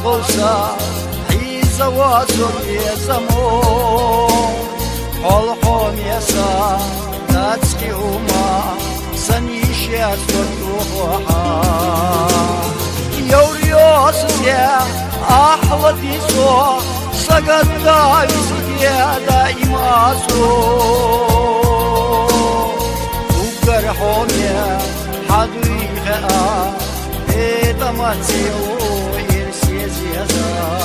غوصا حيزة وصل يزمو حول حوم يسا تاتسكي هما سنيش يسوتوها يوريوس يا أحلى ديسو سقط دايس يا دايما سو وقر حوم يا حدويخا إيدا ما تسيو يرسي زيزا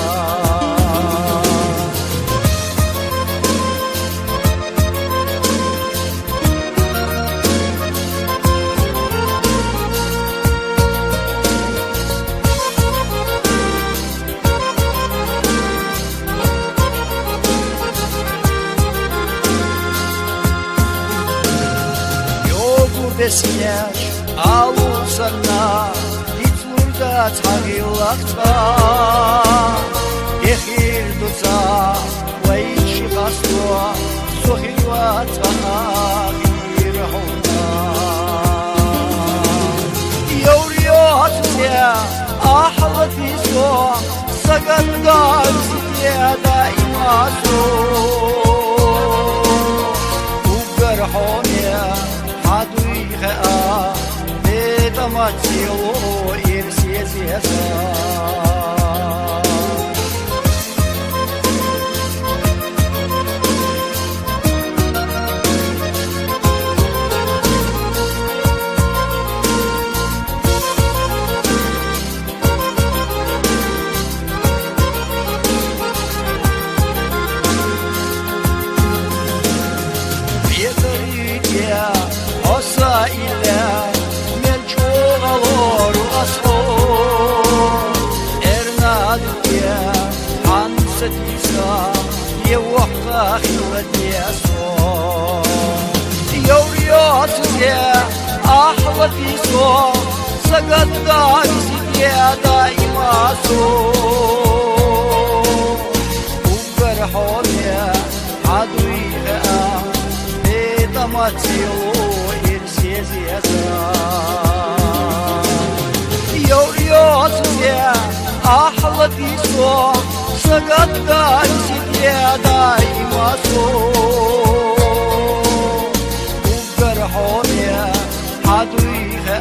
Besiyaj alusarna Hitlurda tagilakta Ехир дуца Вайчи гастуа Сохилва тагир хуна Йориотия Ахла фисо Сагадгар Сидия даймасо Угар хония حدويخا بيتا ما تسيو يرسي زيزا Osa ile melço galor asho Ernadya hansetisa yewqa khiladiaso Yoriot ya ahla fiso sagada sidia daimaso Ugar holia adwiha betamatio يوريوس يا أحلى فيسو سقط دايس يا دايما سو وقرحون يا حدويخا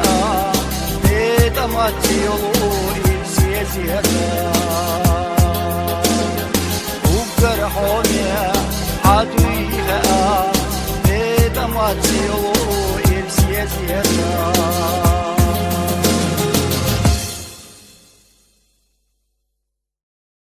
بيتا ما تيلو يرسيزيزا وقرحون يا حدويخا